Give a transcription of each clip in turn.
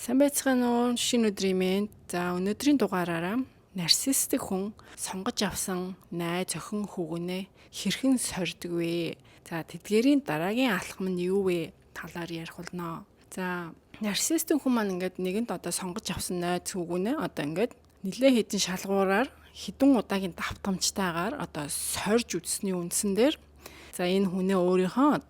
Сайн байцгаана уу? Шинэ өдрийн мэнд. За өнөөдрийн дугаараараа нарциссик хүн сонгож авсан найз охин хүүгнээ хэрхэн сорьдог вэ? За тэдгээрийн дараагийн алхам нь юу вэ? Талаар ярих болно. За нарциссик хүн маань ингээд нэгэнд сонгож авсан найз хүүгнээ ингээд нэлээ хэдэн шалгуураар хэдэн удаагийн давтамжтайгаар сорьж үзсний үндсэн дээр за энэ хүнээ өөрийнхөө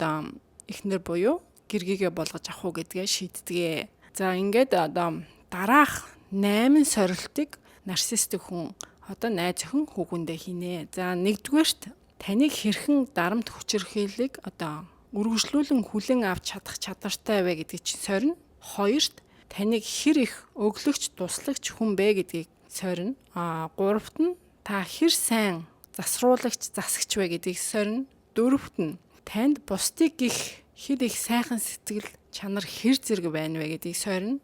эхнэр буюу гэргийгээ болгож авах уу гэдгээ шийддэг. За ингээд дараах 8 сорилтыг нарциссик хүн найз охин хүүхэндээ хийнэ. За нэгдүгээрт таныг хэрхэн дарамт хүчирхийллийг үргэлжлүүлэн хүлээн авч чадах чадвартай вэ гэдгийг чинь сорина. Хоёрт таныг хэр их өглөгч туслагч хүн бэ гэдгийг сорина. Гуравт нь та хэр сайн засруулагч засагч вэ гэдгийг сорина. Дөрөвт нь танд бусдыг гих хэр их сайхан сэтгэл чанар хэр зэрэг байна вэ гэдгийг сорина.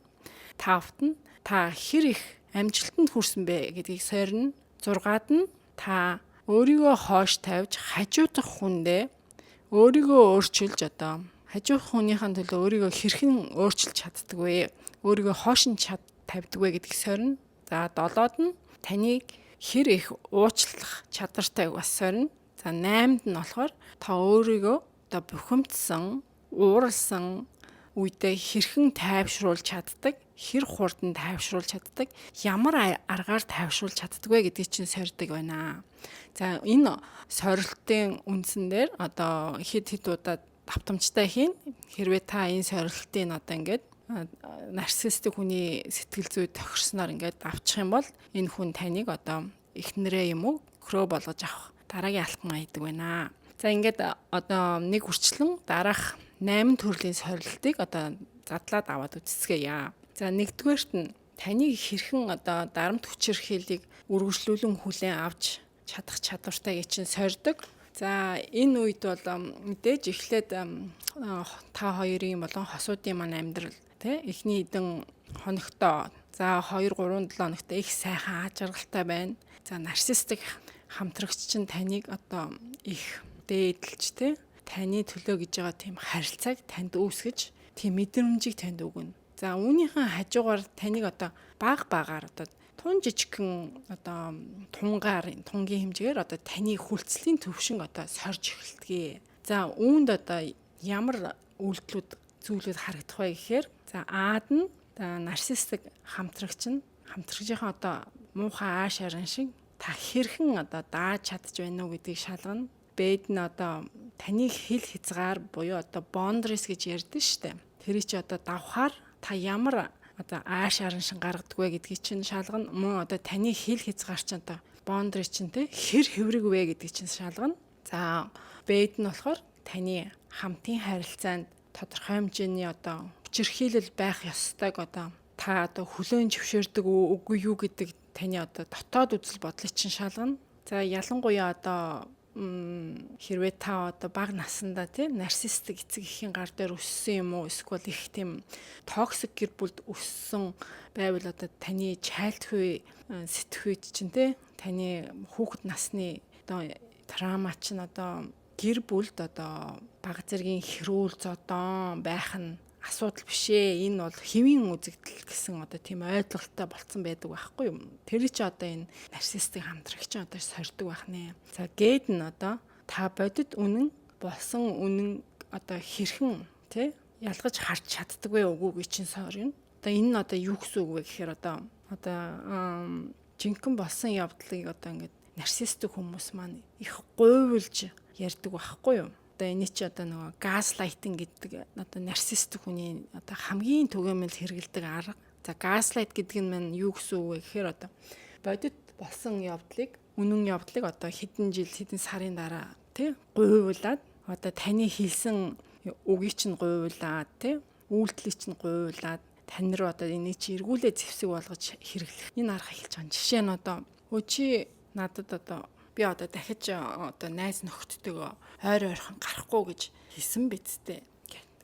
Тавт нь та хэр их амжилтанд хүрсэн бэ гэдгийг сорина. Зургаад нь та өөрийгөө хоош тавьж хажуудах хүндээ өөрийгөө өөрчилж хажуудах хүнийхэн төлөө өөрийгөө хэрхэн өөрчилж чаддаг вэ? Өөрийгөө хоош нь тавьдаг вэ гэдгийг сорина. За долоод нь таныг хэр их уучлах чадвартай бас сорина. За 8-д нь болохоор та өөрийгөө бухимдсан, ууралсан үедээ хэрхэн тайвшруулж чаддаг, хэр хурдан тайвшруулж чаддаг, ямар аргаар тайвшруулж чаддаг вэ гэдгийг чинь сорьдог байна. За энэ сорилтын үндсэн дээр хэд удаа давтамжтай хийн. Хэрвээ та энэ сорилтын ингээд нарциссик хүний сэтгэл зүй тохирсноор ингээд авчих юм бол энэ хүн таныг эхнэрээ юм уу хөрөө болгож авах дараагийн алхам хийдэг байна. За ингээд нэг үрчлэн дараах 8 төрлийн сорилтыг задлаад аваад үзцгээе. За нэгдүгээрт нь таныг хэрхэн дарамт хүчирхийллийг үргэлжлүүлэн хүлээн авч чадах чадвартай гэж чинь сорьдог. За энэ үед бол мэдээж эхлээд та хоёрын болон хосуудын маань амьдрал эхний хэдэн хоногтоо за 2 3 7 хоногт их сайхан ажиргалтай байна. За нарциссик хамтрагч чинь таныг их дээдэлж таны төлөө гэж байгаа тийм харилцааг танд үүсгэж тийм мэдрэмжийг танд өгнө. За үүнийхэн хажуугаар таныг багаар тун жижигхэн тунгийн хэмжээгээр таны хүлцлийн төвшин сорж эхэлдэг. За үүнд ямар үйлдэлүүд зүйлүүд харагдах вэ гэхээр за Аад нь нарциссик хамтрагч нь хамтрагчийнхаа муухай ааш аран шиг та хэрхэн дааж чадж байна уу гэдгийг шалгана. Бэд нь таны хил хязгаар буюу boundaries гэж ярьдэн штэ. Тэр чи давхаар та ямар ааш араншин гаргадаг вэ гэдгийг чинь шалгана. Мөн таны хил хязгаар чинь boundaries чинь хэр хэврэг вэ гэдгийг чинь шалгана. За бэд нь болохоор таны хамтын харилцаанд тодорхой хэмжээний хүчирхийлэл байх ёстойг та хүлээн зөвшөөрдөг үгүй юу гэдэг таны дотоод үзэл бодлыг чинь шалгана. За ялангуяа хэрвээ та бага насандаа нарциссик эцэг эхийн гар дээр өссөн юм уу эсвэл их тийм токсик гэр бүлд өссөн байвал таны childhood сэтгхүйд чинь таны хүүхэд насны траума чинь гэр бүлд бага зэргийн хэрүүл зодон байх нь асуудал биш ээ. Энэ бол хэвийн үзэгдэл гэсэн тийм ойлголттой болцсон байдаг байхгүй юу? Тэр чи энэ нарциссик хамтрагч сорьдог байх нэ. За гээд нь та бодит үнэн болсон үнэн хэрхэн ялгаж харж чаддаг вэ үгүй гэж чинь сорьно. Энэ нь юу гэсэн үг вэ гэхээр жинхэнэ болсон явдлыг ингээд нарциссик хүмүүс маань их гуйвлж ярьдаг байхгүй юу? Энэ чи нөгөө газлайтинг гэдэг нарциссик хүний хамгийн түгээмэл хэрэгэлдэг арга. За газлайт гэдэг нь маань юу гэсэн үг вэ гэхээр бодит болсон явдлыг үнэн явдлыг хэдэн жил хэдэн сарын дараа гуйвуулад таны хэлсэн үгийг чинь гуйвуулад үйлдэлийг чинь гуйвуулад тань руу энийг чи эргүүлээ зэвсэг болгож хэрэглэх энэ арга эхэлж байгаа. Жишээ нь чи надад би дахиж найз нөхдөдөө ойр ойрхон гарахгүй гэж хэлсэн биз дээ.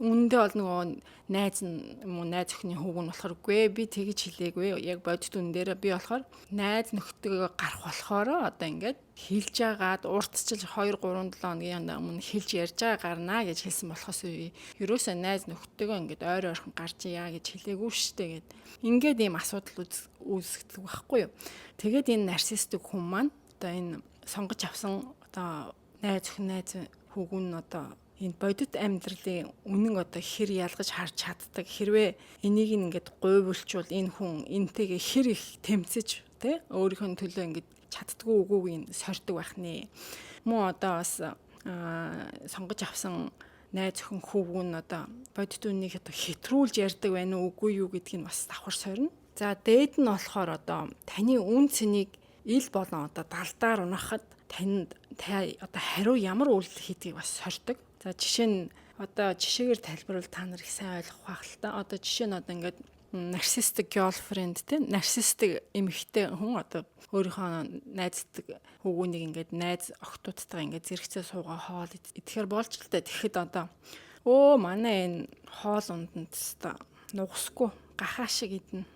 Үүндээ бол нөгөө найз нь юм уу найз охины хүүг нь болохоор үгүй би тэгж хэлээгүй. Яг бодит үн дээр би болохоор найз нөхдөдөө гарах болохоор одоо ингээд хэлж агаад уртчилж 2 3 7 хоногийн өмнө хэлж ярьж байгаа гарнаа гэж хэлсэн болохоос ерөөсөө найз нөхдөдөө ингээд ойр ойрхон гарч яа гэж хэлээгүй штэ гэд. Ингээд ийм асуудал үүсгдэг байхгүй юу. Тэгээд энэ нарциссик хүн маань одоо энэ сонгож авсан одоо найз охин найз хүүг нь одоо энэ бодит амьдралын үнэн одоо хэр ялгаж харж чаддаг хэрвээ энийг ингээд гуйвуулчвал энэ хүн энтэйгээ хэр их тэмцэж тэ өөрийнхөө төлөө ингээд чаддгүй үгүйг нь сордог байх нэ. Мөн одоо бас сонгож авсан найз охин хүүг нь одоо бодит үннийг одоо хэтрүүлж ярьдаг байна уу үгүй юу гэдгийг бас давхар сорно. За дээд нь болохоор одоо таны үн цэнийг ил болон одоо далдаар унахад танд одоо хариу ямар үйлдэл хийдгийг бас сордог. За жишээ нь одоо жишээгээр тайлбарвал та нар их сайн ойлгох байх л та. Одоо жишээ нь одоо ингээд нарциссик girlfriend те нарциссик эмэгтэй хүн одоо өөрийнхөө найздаг хүүгүүнийг ингээд найз охтуудтайгаа ингээд зэрэгцээ суугаа хоол идэхээр болж л та. Тэгэхэд одоо манай энэ хоол унданд та нугсгүй гахаа шиг идэнэ.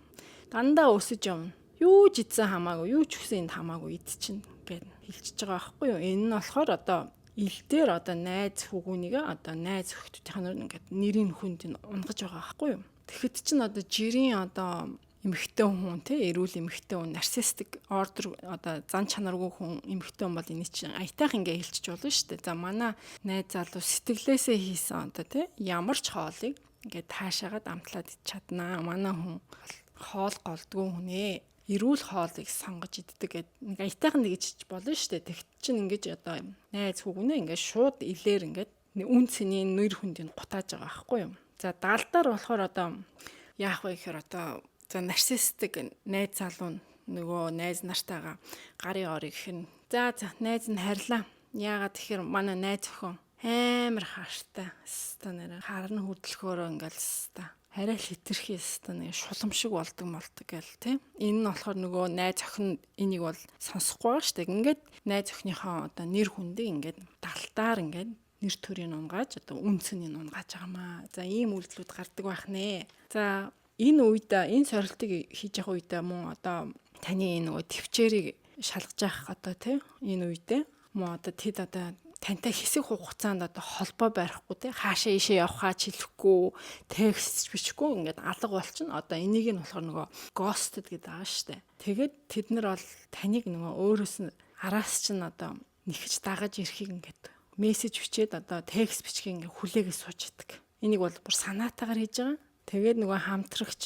Дандаа өсөж явна. Юу ч идсэн хамаагүй, юу ч хүсэн энд хамаагүй идчихнэ гэж хэлчихэж байгаа байхгүй юу? Энэ нь болохоор одоо ил дээр одоо найз хүүгүүнийг одоо найз охтуудынхаа ингээд нэрийн хүнд нь унгаж байгаа байхгүй юу? Тэгэхэд чинь одоо жирийн одоо эмэгтэй хүн те эрүүл эмэгтэй хүн нарциссик ордер одоо зан чанаргүй хүн эмэгтэй хүн бол энэ чинь аятайх ингээ хэлчих болно шүү дээ. За манай найз залуу сэтгэлээсээ хийсэн одоо те ямар ч хоолыг ингээ таашаагаад амтлаад чаднаа. Манай хүн хоол голдгүй хүн ээ. Эрүүл хоолыг сонгож иддэг гэдэг нэг аятайхан нэг гэж болно шүү дээ. Тэгт чинь ингэж одоо найз хүүгнээ ингээд шууд илээр ингээд үн цэний нэр хүндийг гутааж байгаа байхгүй юу. За даалдаар болохоор одоо яах вэ гэхээр одоо за нарциссик найз залуу нөгөө найз нартайгаа гарын орыг гэх нь. За найз нь харьлаа. Яагаад тэгэхээр манай найз охин амар хааштай. Хаста нэрэ харна хөдөлгөөрөө ингээл хаста. Арай л хитрхи ястаа нэг шулам шиг болдог гэл тийм. Энэ нь болохоор нөгөө найз охин энийг бол сонсохгүй байгаа шүү дээ. Ингээд найз охиныхоо одоо нэр хүндийг ингээд далтаар ингээд нэр төрийг унгааж одоо үн цэнийг унгааж байгаамаа. За ийм үйлдэлүүд гардаг байх нэ. За энэ үед энэ сорилтыг хийж явах үед мөн одоо таны энэ нөгөө төвчээрийг шалгаж явах одоо тийм энэ үедээ мөн одоо тэд одоо тантай хэсэг хугацаанд одоо холбоо барихгүй те хаашаа ийшээ явахаа чилэхгүй текст бичихгүй ингээд алга болчихно. Одоо энийг нь болохоор нөгөө ghosted гэдэг байгаа штэ. Тэгээд тэд нар бол таныг нөгөө өөрөөс нь араас чинь одоо нэгж дагаж ирэхийг ингээд мессеж бичээд одоо текст бичгийг ингээд хүлээгээд сууж идэг. Энийг бол бүр санаатаагаар хийж байгаа. Тэгээд нөгөө хамтрагч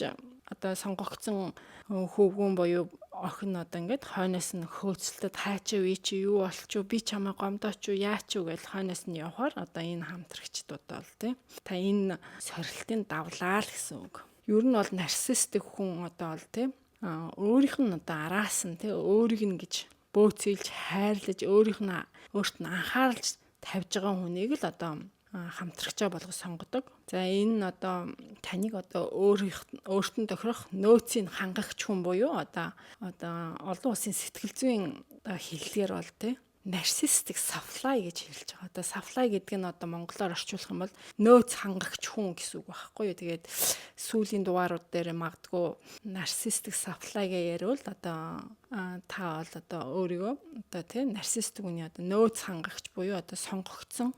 одоо сонгогдсон хүүгүүн буюу охин одоо ингээд хойноос нь хөөцөлтөд хайчаа вэ чи юу болчих вэ би чамаа гомдооч юу яач юу гэж хойноос нь явахаар одоо энэ хамтрагчдууд бол тий та энэ сорилтын давлаа л гэсэн үг. Ер нь бол нарциссик хүн одоо бол тий өөрийнх нь одоо араас нь тий өөрийг нь гэж бөөцөөлж хайрлаж өөрийнх нь өөрт нь анхааралж тавьж байгаа хүнийг л одоо хамтрагчаа болгож сонгодог. За энэ нь одоо таныг одоо өөртөө тохирох нөөцийг хангагч хүн буюу одоо олон улсын сэтгэл зүйн хэллэгээр бол тий нарциссик supply гэж хэлж байгаа. Одоо supply гэдэг нь одоо монголоор орчуулах юм бол нөөц хангагч хүн гэсэн үг байхгүй юу. Тэгээд сүүлийн дугаарууд дээр магадгүй нарциссик supply гэж ярил одоо та бол одоо өөрийгөө одоо тий нарциссик хүний одоо нөөц хангагч буюу одоо сонгогдсон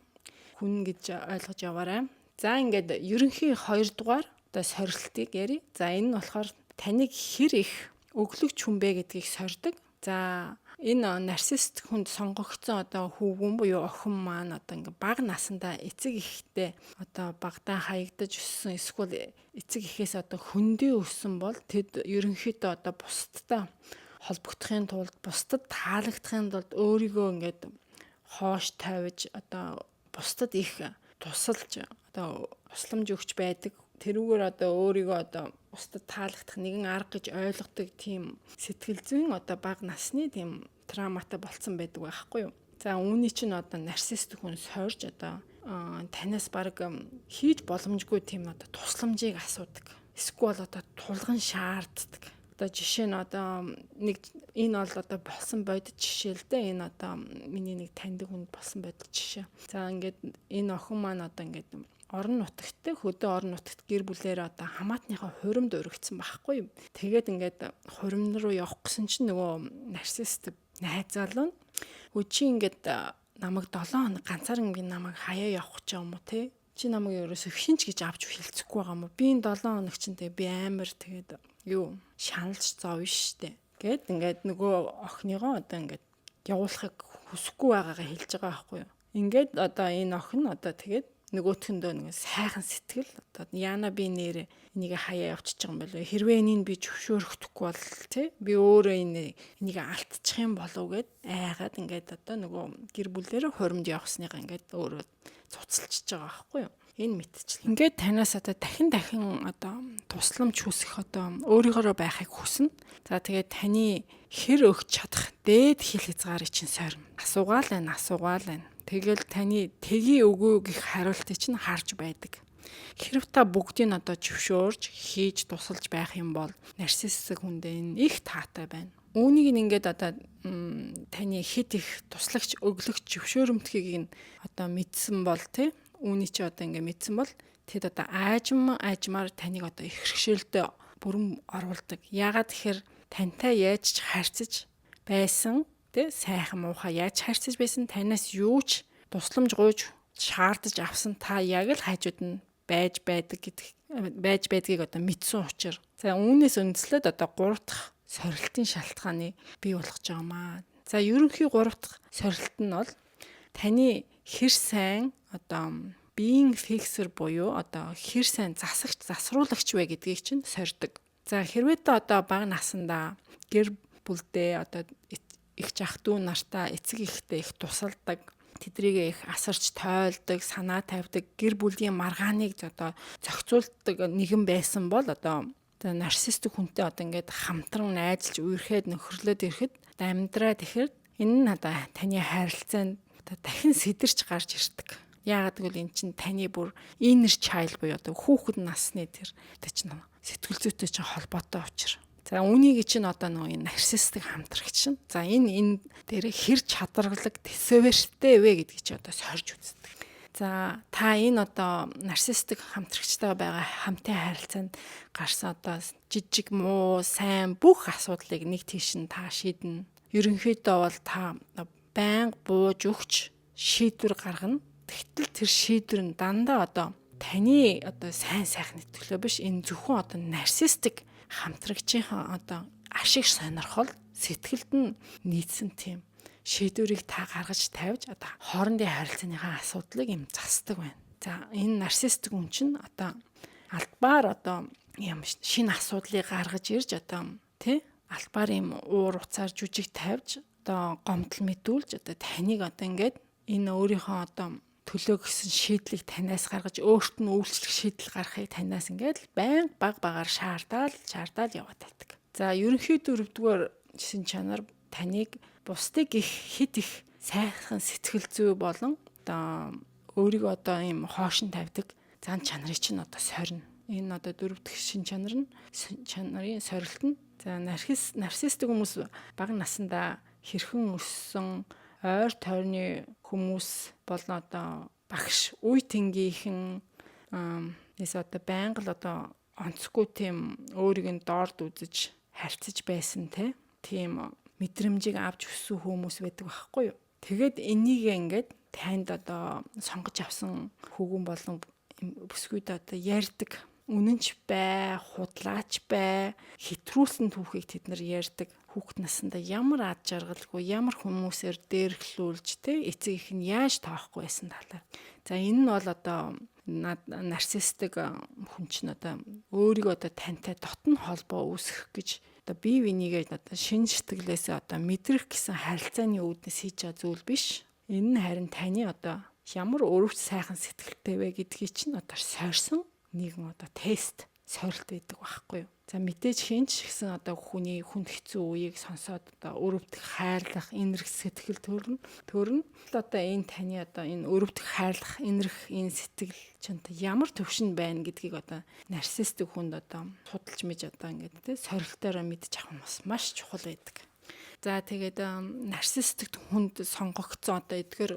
хүн гэж ойлгож яваарай. За ингээд ерөнхий 2 дугаар одоо сорилтыг ярив. За энэ нь болохоор таныг хэр их өглөгч хүн бэ гэдгийг сордог. За энэ нарциссик хүнд сонгогдсон одоо хүүгүн буюу охин маань одоо ингээд бага насандаа эцэг ихтэй одоо багтаа хаягдаж өссөн эсвэл эцэг ихээс одоо хөндөө өссөн бол тэд ерөнхийдөө одоо бусдтай холбогдохын тулд бусдад таалагдахын тулд өөрийгөө ингээд хоош тавьж одоо бусдад их тусалж одоо тусламж өгч байдаг. Тэрүүгээр одоо өөрийгөө одоо бусдад таалагдах нэгэн арга гэж ойлгодог тийм сэтгэл зүйн одоо бага насны тийм травматай болцсон байдаг байхгүй юу. За үүний чинь одоо нарциссик хүн сорж одоо танаас баг хийж боломжгүй тийм одоо тусламжийг асуудаг. Эсвэл одоо тулган шаарддаг. Одоо жишээ нь одоо нэг энэ бол одоо болсон бодит жишээ л дээ. Энэ одоо миний нэг таньдаг хүнд болсон бодит жишээ. За ингээд энэ охин маань одоо ингээд орон нутагт хөдөө орон нутагт гэр бүлээр одоо хамаатныхаа хуримд өргөцсөн байхгүй. Тэгээд ингээд хурим руу явах гэсэн чинь нөгөө нарцист найз залуу нь чи ингээд намайг 7 хоног ганцаараа би намайг хаяа явах гэж юм уу те? Чи намайг ерөөсөө хинч гэж авч хэлцэхгүй байгаа юм уу? Би энэ 7 хоног чинь би амар тэгээд юу шаналж зовно штэ. Гэт ингээд нөгөө охиныгоо одоо ингээд явуулахыг хүсэхгүй байгаагаа хэлж байгаа байхгүй юу? Ингээд одоо энэ охин одоо тэгээд нөгөөтгөндөө нэг сайхан сэтгэл одоо яана би нэр энийг хаяа явчихж байгаа юм болов. Хэрвээ энийг би зөвшөөрөхдөггүй бол тий би өөрөө энийг алдчих юм болов гэд айгаад ингээд одоо нөгөө гэр бүлээрээ хуримд явахсныгаа ингээд өөрөө цуцалчиж байгаа байхгүй юу? Энэ мэдчихлээ. Ингээд танаас одоо дахин одоо тусламж хүсэх одоо өөрийгөө байхыг хүснэ. За тэгээд таны хэр өгч чадах дээд хэл хязгаарыг чинь сорно. Асуугаал байна. Тэгэл таны тгий өгөө гэх хариултыг чинь харж байдаг. Хэрв та бүгдийг одоо зөвшөөрж хийж тусалж байх юм бол нарциссик хүндээ энэ их таатай байна. Үүнийг ингээд одоо таны хит их туслагч өглөгч зөвшөөрөмтгийг одоо мэдсэн бол тий үүний чи одоо ингээд мэдсэн бол тэд одоо аажмаар таныг одоо их хэрэгшээлдээ бүрэн оруулдаг. Яагаад тэгэхээр тантай яаж ч харьцаж байсан тий сайхан муухай яаж харьцаж байсан танаас юу ч тусламж гуйж шаардаж авсан та яг л хажууд нь байж байдгийг одоо мэдсэн учраас за үүнээс үндэслээд одоо 3 дахь сорилтын шалтгааныг бий болгож байгаамаа. За ерөнхий 3 дахь сорилт нь бол таны хэр сайн одоо being fixer буюу одоо хэр сайн засруулагч вэ гэдгийг чинь сордог. За хэрвээ та одоо бага насандаа гэр бүлдээ одоо их ах дүү нартаа эцэг ихтэй их тусалдаг, тэдрийг их асарч тойлдог, санаа тавьдаг, гэр бүлийн маргааныг одоо зохицуулдаг нэгэн байсан бол одоо нарциссик хүнтэй одоо ингээд хамтран найзалж үерхэд нөхөрлөд ирэхэд амьдраад ирэхэд энэ нь одоо таны харилцаанд одоо дахин сэтэрч гарч ирдэг. Яагаад гэвэл эн чинь таны бүр inner child буюу одоо хүүхэд насны тэр чинь сэтгэл зүйтэй чинь холбоотой учраас. За үүнийг чинь одоо нөгөө нарциссик хамтрагч шин. За энэ дээр хэр чадварлаг төсөөвэртэй вэ гэдгийг чи одоо сорж үздэг. За та энэ одоо нарциссик хамтрагчтай байгаа хамтын харилцаанд гарсан одоо жижиг муу сайн бүх асуудлыг нэг тийш нь та шийднэ. Ерөнхийдөө бол та байнга бууж өгч шийдвэр гаргана. Тэгтэл тэр шийдвэр нь дандаа одоо таны одоо сайн сайхны төлөө биш энэ зөвхөн одоо нарциссик хамтрагчийн одоо ашиг сонирхол сэтгэлд нь нийцсэн тийм шийдвэрийг та гаргаж тавьж одоо хоорондын харилцааныхаа асуудлыг юм засдаг байна. За энэ нарциссик хүн чинь одоо албаар одоо юм шинэ асуудлыг гаргаж ирж одоо тий албаар юм уур уцаар жүжиг тавьж одоо гомдол мэдүүлж одоо таныг одоо ингээд энэ өөрийнхөө одоо төлөө гэсэн шийдлийг танаас гаргаж өөрт нь үйлчлэх шийдэл гаргахыг танаас ингээд байнга багаар шаардаад яваад байдаг. За ерөнхий 4-р жисэн чанар таныг бусдыг хит их сайхан сэтгэл зүй болон одоо өөрийгөө одоо ийм хоошин тавьдаг зан чанарыг чинь одоо сорно. Энэ одоо 4 дахь шин чанарын сорилт нь за нарциссик хүмүүс бага насандаа хэрхэн өссөн ойр тойрны хүмүүс болон одоо багш үе тэнгийнхэн нэс одоо байнга л одоо онцгүй тийм өөрийг нь доорд үзэж харьцаж байсан тийм мэдрэмжийг авч өссөн хүмүүс байдаг байхгүй юу. Тэгээд энийг ингээд танд одоо сонгож авсан хүүгэн болон бүсгүйд одоо ярьдаг. Үнэнч бай, худлаач бай, хэтрүүлсэн түүхийг тэд нар ярьдаг. Хүүхэд насндаа ямар ад жаргалгүй, ямар хүмүүсээр дээрхлүүлж эцэг их нь яаж тоохгүй байсан талаар. За энэ нь бол одоо нарциссик хүн чинь одоо өөрийгөө одоо тантай дотн холбоо үүсгэх гэж одоо бие бинийгээ одоо шин сэтгэлээсээ одоо мэдрэх гэсэн харилцааны үүднээс хийж байгаа зүйл биш. Энэ нь харин таны одоо ямар өрөвч сайхан сэтгэлтэй вэ гэдгийг чинь одоо сорьсон нэгэн одоо тест сорилт байдаг байхгүй юу. За мэдээж хинч гэсэн одоо хүний хүнд хэцүү үеийг сонсоод одоо өрөвдөх хайрлах энэрх сэтгэл төрнө. Одоо энэ таны одоо энэ өрөвдөх хайрлах энэрх энэ сэтгэл чинь ямар төвшин байна гэдгийг одоо нарциссик хүнд одоо судалж мэж одоо ингээд сорилтоороо мэдчих авах нь маш чухал байдаг. За тэгээд нарциссик хүнд сонгогдсон одоо эдгээр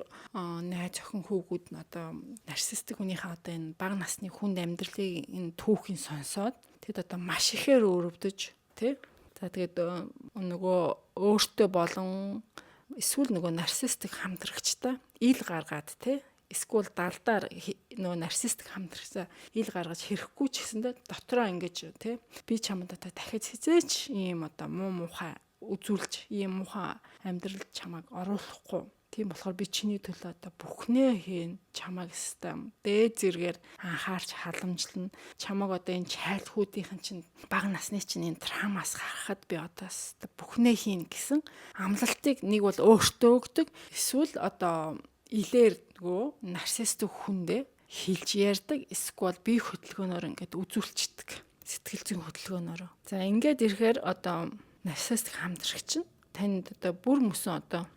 найз охин хүүгүүд нь одоо нарциссик хүнийхээ одоо энэ бага насны хүнд амьдралыг энэ түүхийн сонсоод тэд одоо маш ихээр өөрөвдөж тий. За тэгээд нөгөө өөртөө болон эсвэл нөгөө нарциссик хамтрагчтай ил гаргаад тий. Эсвэл далдаар нөгөө нарциссик хамтрагчаа ил гаргаж хэрэггүй ч гэсэндээ дотроо ингэж тий. Би чамд одоо дахиж хизээч ийм одоо муу мухай үзүүлж ийм муухай амьдралд чамайг оруулахгүй. Тийм болохоор би чиний төлөө одоо бүхнээ хийн. Чамайг систем дээд зэргээр анхаарч халамжлана. Чамайг одоо энэ чайлгуудынхын чинь бага насны чинь энэ травмаас гаргахад би одоо бүхнээ хийн гэсэн амлалтыг нэг бол өөртөө өгдөг. Эсвэл одоо илээр нөгөө нарциссик хүндээ хэлж ярьдаг. Эсвэл бие хөдөлгөөнөөр ингээд үзүүлчихдэг. Сэтгэл зүйн хөдөлгөөнөөр. За ингээд ирэхээр одоо нарциссик хамтрагч нь танд одоо бүр мөсөн одоо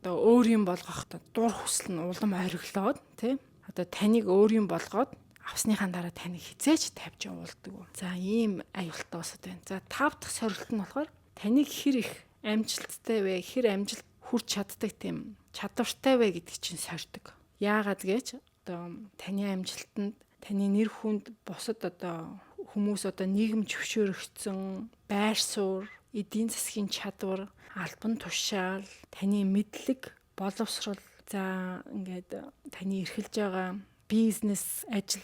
өөрийн болгох дур хүсэл нь улам ориглоод тий одоо таныг өөрийн болгоод авсныхаа дараа таныг хизээч тавьж явуулдаг. За ийм аюултай бас одоо байна. За 5 дахь сорилт нь болохоор таныг хэр их амжилттай вэ? Хэр амжилт хүрч чаддаг тийм чадвартай вэ гэдгийг чинь сордог. Яагаад гэж одоо таны амжилтанд таны нэр хүнд бусад одоо хүмүүс одоо нийгэм зөвшөөрөгдсөн байр суурь эдийн засгийн чадвар, албан тушаал, таны мэдлэг, боловсрол, за ингээд таны эрхэлж байгаа бизнес, ажил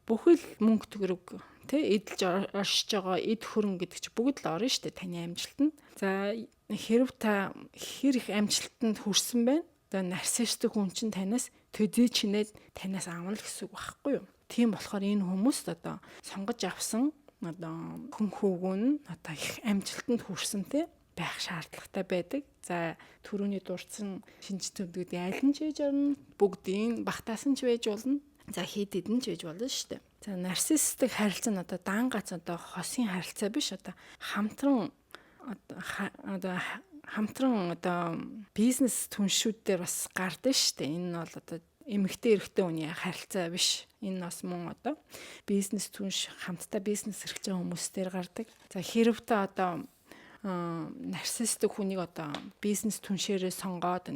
бүхэл мөнгө төгрөг тий эдэлж оршиж байгаа эд хөрөнгө гэдэг чинь бүгд л орно шүү дээ таны амжилтанд. За хэрв та хэр их амжилтанд хүрсэн байна? Одоо нарциссик хүн чинь танаас төдий чинээд танаас авна л гэсэн үг байхгүй юу? Тийм болохоор энэ хүмүүст одоо сонгож авсан одоо хүн хүүгүүн одоо их амжилтанд хүрсэнтэй байх шаардлагатай байдаг. За түрүүний дурдсан шинжтэлүүд аль нь ч байж орно, бүгдийн багтаасан ч байж болно. За хэд хэдэн ч байж болно шүү дээ. За нарциссик харилцаа нь одоо даангац одоо хосын харилцаа биш одоо хамтран бизнес түншүүд дээр бас гардаг шүү дээ. Энэ нь бол одоо эмэгтэй эрэгтэй хүний харилцаа биш. Энэ бас мөн одоо бизнес түнш хамтдаа бизнес эрхэлж байгаа хүмүүстээр гардаг. За хэрв та одоо нарциссик хүнийг одоо бизнес түншээрээ сонгоод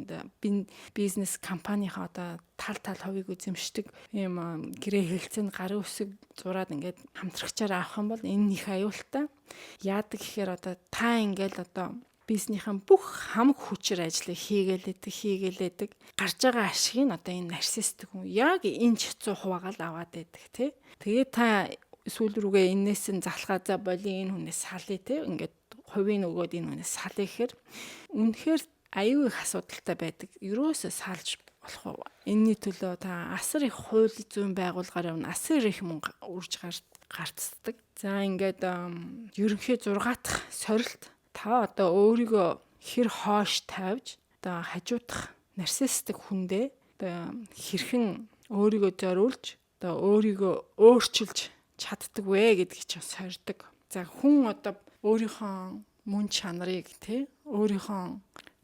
бизнес компанийнхаа одоо тал хувийг эзэмшдэг ийм гэрээ хэлцээнд гарын үсэг зураад ингээд хамтрагчаар авах юм бол энэ их аюултай. Яадаг гэхээр одоо та ингээл одоо бизнесийн бүх хамаг хүчээр ажлыг хийгээлээдэг гарч байгаа ашиг нь одоо энэ нарциссик хүн яг энэ 100% л аваад байдаг тий. Тэгээ та сүүл рүүгээ энээс нь залхаа за боли энэ хүнээс салъя тий. Ингээд хувийн өгөөд энэ хүнээс салъя гэхээр үнэхээр аюу их асуудалтай байдаг. Ерөөсөө салж болох уу? Энэний төлөө та асар их хууль зүйн байгууллагаар явна. Асар их мөнгө үрж гарцдаг. За ингээд ерөнхий 6 дахь сорилт та одоо өөрийгөө хэр хоош тавьж одоо хажуудах нарциссик хүндээ одоо хэрхэн өөрийгөө зориулж одоо өөрийгөө өөрчилж чаддаг вэ гэдгийг ч сордог. За хүн одоо өөрийнхөө мөн чанарыг тий өөрийнхөө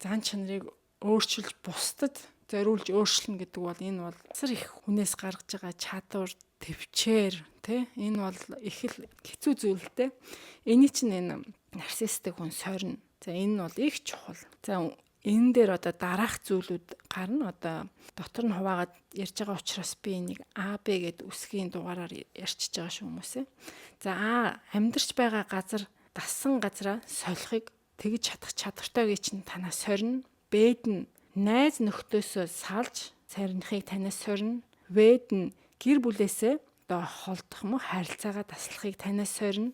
зан чанарыг өөрчилж бусдад зориулж өөрчлөн гэдэг бол энэ бол асар их хүнээс гаргаж байгаа чадвар төвчээр тий энэ бол их л хэцүү зүйлтэй. Эний чинь энэ нарциссик хүн сорно. За энэ нь бол их чухал. За энэ дээр одоо дараах зүйлүүд гарна. Одоо дотор нь хуваагаад ярьж байгаа учраас би энийг А, Б гэд үсгийн дугаараар ярьчихж байгаа шүү хүмүүсээ. За А амьдарч байгаа газар дассан газараа солихыг тэгж чадах чадвартай гэж чинь танаас сорно. Б'д нь найз нөхдөөсөө салж сарнихыг танаас сорно. В'д нь гэр бүлээсээ одоо холдох юм уу харилцаагаа таслахыг танаас сорно.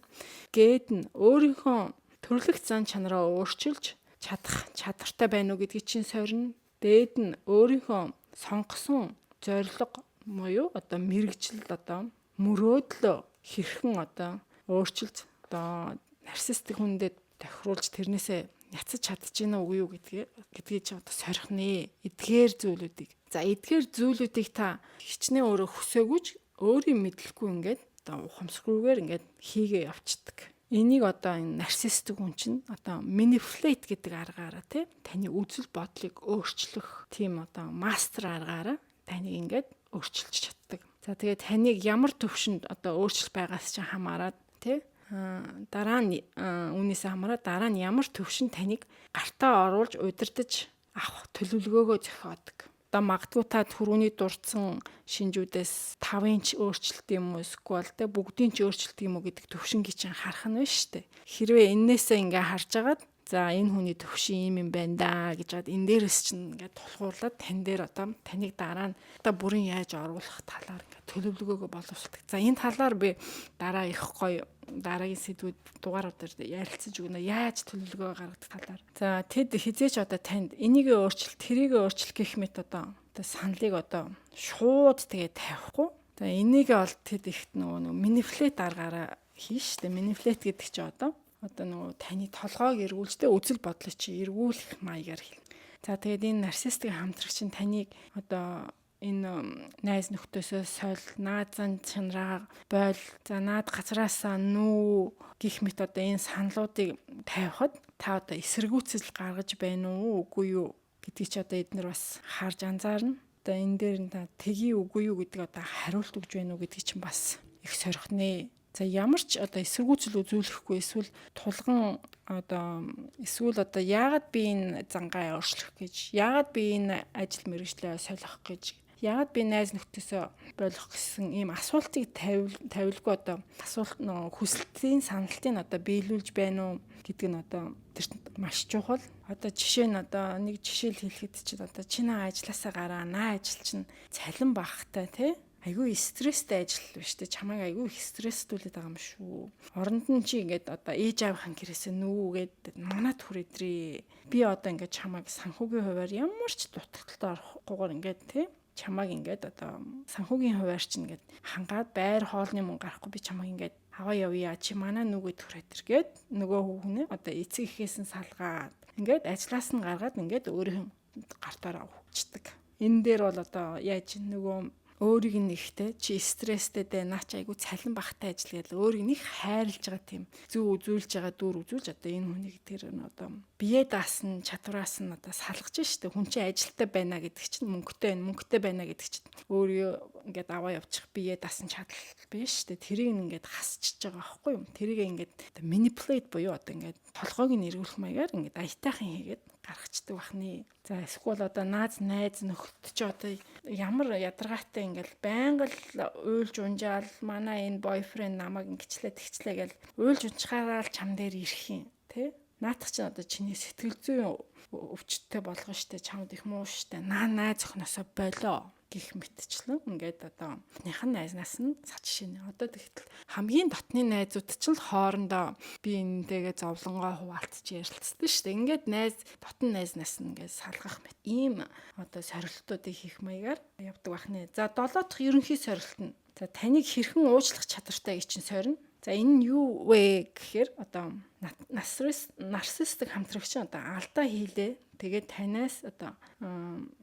Гэд нь өөрийнхөө төрлөх зан чанараа өөрчилж чадах чадвартай байна уу гэдгийг чинь сорно. Дээд нь өөрийнхөө сонгосон зорилго буюу одоо мэрэгжил одоо мөрөөдлөө хэрхэн одоо өөрчилж одоо нарциссик хүндэд тохируулж тэрнээсээ няцаж чадчихна уу юу гэдгийг чи одоо сорих нэ. Эдгээр зүйлүүдийг. За эдгээр зүйлүүдийг та хичнээн өөрөө хүсээгүйч өөрийн мэдлэхгүй ингээд одоо ухамсаргүйгээр ингээд хийгээ явцдаг. Энийг одоо энэ нарциссик хүн чинь одоо manipulate гэдэг аргаараа тий таны үзэл бодлыг өөрчлөх тийм одоо мастер аргаараа таныг ингээд өөрчилж чаддаг. За тэгээд таныг ямар төвшөнд одоо өөрчлөлт байгаас чинь хамаарат тий дараа нь үүнээс хамаараа дараа нь ямар төвшин таныг гартаа оруулж удирдах авах төлөвлөгөөгөө зохиодог. Одоо магадгүй та түрүүний дурдсан шинжүүдээс 5 инч өөрчлөлт юм уу эсвэл тэ бүгдийн ч өөрчлөлт юм уу гэдэг төвшингийг чинь харах нь байна шүү дээ. Хэрвээ энээсээ ингээ харж агаад за энэ хүний төвшин юм байна да гэж бод энэ дээрээс чинь ингээд тулгуурлаад тань дээр одоо таныг дараа нь одоо бүрэн яаж оруулах талаар ингээд төлөвлөгөөгөө боловсруулдаг. За энэ талаар би дараа их гоё дараагийн сэдвүүд дугааруудаар ярилцаж өгнө. Яаж төлөвлөгөө гаргадаг талаар. За тэд хизээч одоо танд энийг өөрчил, тэрийг өөрчил гэх мэт одоо саналыг одоо шууд тэгээ тавихгүй. За энийг бол тэд ихт нөгөө манипулейт аргаараа хийн штэ. Манипулейт гэдэг чи одоо нөгөө таны толгойг эргүүлжтэй үзэл бодлоо чи эргүүлэх маягаар хэл. За тэгээд энэ нарциссистик хамтрагч нь таныг одоо энэ найз нөхдөөсөө соль, наад зан чанараа бойл, за наад газраасаа нүү гих мэт одоо энэ саналуудыг тавихад та одоо эсэргүүцэл гаргаж байна уу үгүй юу гэдгийг чи одоо эднэр бас харж анзаарна. Одоо энэ дээр нь та тгий үгүй юу гэдэг одоо хариулт өгж байна уу гэдгийг чинь бас их сорхинэ. За ямар ч одоо эсэргүүцэл үзүүлэхгүй эсвэл тулган одоо эсвэл одоо яагаад би энэ зангаа өөрчлөх гэж, яагаад би энэ ажил мэргэжлээ солих гэж, яагаад би найз нөхдөөсөө болох гэсэн ийм асуултыг тавилгүй одоо асуулт хүсэлтийн саналтыг одоо биелүүлж байна уу гэдэг нь одоо тэр маш чухал. Одоо жишээ нь одоо нэг жишээл хэлэхэд чинь одоо чиний ажилласаа гараа наа ажил чинь цалин багтай тий. Айгүй стресстэй ажил биш үү? Чамайг айгүй их стресстүүлээд байгаа юм шүү. Оронд нь чи ингээд одоо ээж аавынхаа гэрээсээ нүүгээд манад хүрээдрээ. Би одоо ингээд чамайг санхүүгийн хувьар ямар ч дутагдaltaй орохгүйгээр ингээд тий чамайг ингээд одоо санхүүгийн хувьар чинь ингээд хангаад байр хоолны мөнгө гарахгүй би чамайг ингээд аваа явъя чи манай нүгэд хүрээдэр гээд нөгөө хүүхнээ одоо эцэг эхээсэн салгаад ингээд ажлаас нь гаргаад ингээд өөрийн гартаараа хөвчдөг. Энэ дээр бол одоо яаж нөгөө өөрийг нэгтэй чи стресстэй дээ наач айгу цалин багтай ажил гэдэг өөрийг нэг хайрлж байгаа тийм зүг үзүүлж байгаа дүр үзүүлж одоо энэ хүнийг тэр нь одоо бие даасан чадвараас нь одоо салгаж штэ хүн чинь ажилтай байна гэдэг чинь мөнгөтэй байна гэдэг чинь өөрийгөө ингээд аваа явуучих бие даасан чадал биш штэ тэрийг ингээд хасчихж байгаа аахгүй юм тэрийг ингээд manipulate буюу одоо ингээд толгойг нь эргүүлэх маягаар ингээд аятайхан хийгээд гаргацдаг бахны. За эсвэл одоо найз нөхдөд ч одоо ямар ядаргаатай ингээл байнга л уйлж унжаал манай энэ бойфренд намайг ингэчлээ тэгчлээ гэл уйлж унчхаараа л чам дээр ирэх юм тий. Наадах чинь одоо чиний сэтгэл зүйн өвчтөй болгоно штэ чамд их муу штэ найз охноосоо болоо гих мэтчлэн ингээд одоо эхнийхэн найзнаас нь цаашаа одоо тэгтэл хамгийн дотны найзууд ч л хоорондоо би энэтэйгээ зовлонгоо хуваалцж ярилцдаг шүү дээ. Ингээд дотн найзнаас нь ингээд салгах мэт ийм одоо сорилтуудыг хийх маягаар явдаг бахнэ. За 7 дахь ерөнхий сорилт нь за таныг хэрхэн уучлах чадвартай гэж чинь сорина. За энэ нь юу вэ гэхээр одоо нарциссистик хамтрагч одоо алдаа хийлээ. Тэгээд танаас одоо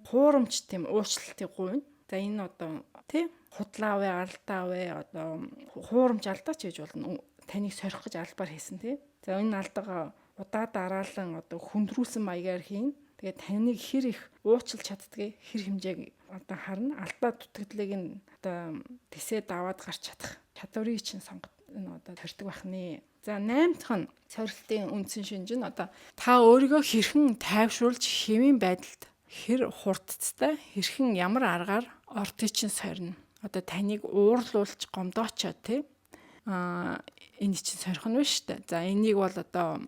хуурамч тийм уучлалтыг гуйна. За энэ одоо тий худлаа вэ, алдаа вэ, одоо хуурамч алдаа ч гэж болно. Таныг сорих гэж албаар хийсэн тий. За энэ алдаага удаа дараалан одоо хүндрүүлсэн маягаар хийн. Тэгээд таныг хэр их уучлж чаддгийг хэр хэмжээг одоо харна. Алдаа дутагдлыг нь одоо тэсээ даваад гарч чадах чадварыг чинь сонгох энэ одоо төрдөг бахны. За 8 дахь нь сорилтын үндсэн шинж нь одоо та өөрийгөө хэрхэн тайвшруулж хэвийн байдалд хэр хурдцтай хэрхэн ямар аргаар ордыг чинь сорина. Одоо таныг уурлуулж гомдоочоо тий. Энэ чинь сорих нь биш үү? За энийг бол одоо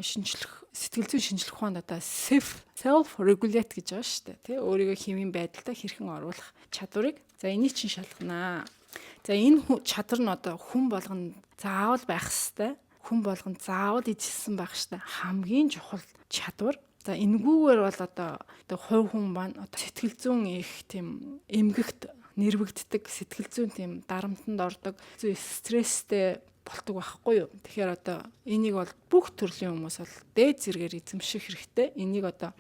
шинжлэх сэтгэл зүйн шинжлэх ухаанд одоо self regulate гэж байгаа шүү дээ. Тий өөрийгөө хэвийн байдалд хэрхэн оруулах чадварыг за энийг чинь шалгана. За энэ чадвар нь одоо хүн болгонд заавал байх ёстой. Хүн болгонд заавал эзэлсэн байх ёстой. Хамгийн чухал чадвар. За энэгүүгээр бол одоо хувь хүн маань одоо сэтгэл зүйн их тийм эмгэгт нэрвэгддэг сэтгэл зүйн тийм дарамтанд ордог стресстэй болдог байхгүй юу. Тэгэхээр одоо энийг бол бүх төрлийн хүмүүс бол дээд зэргээр эзэмших хэрэгтэй. Энийг одоо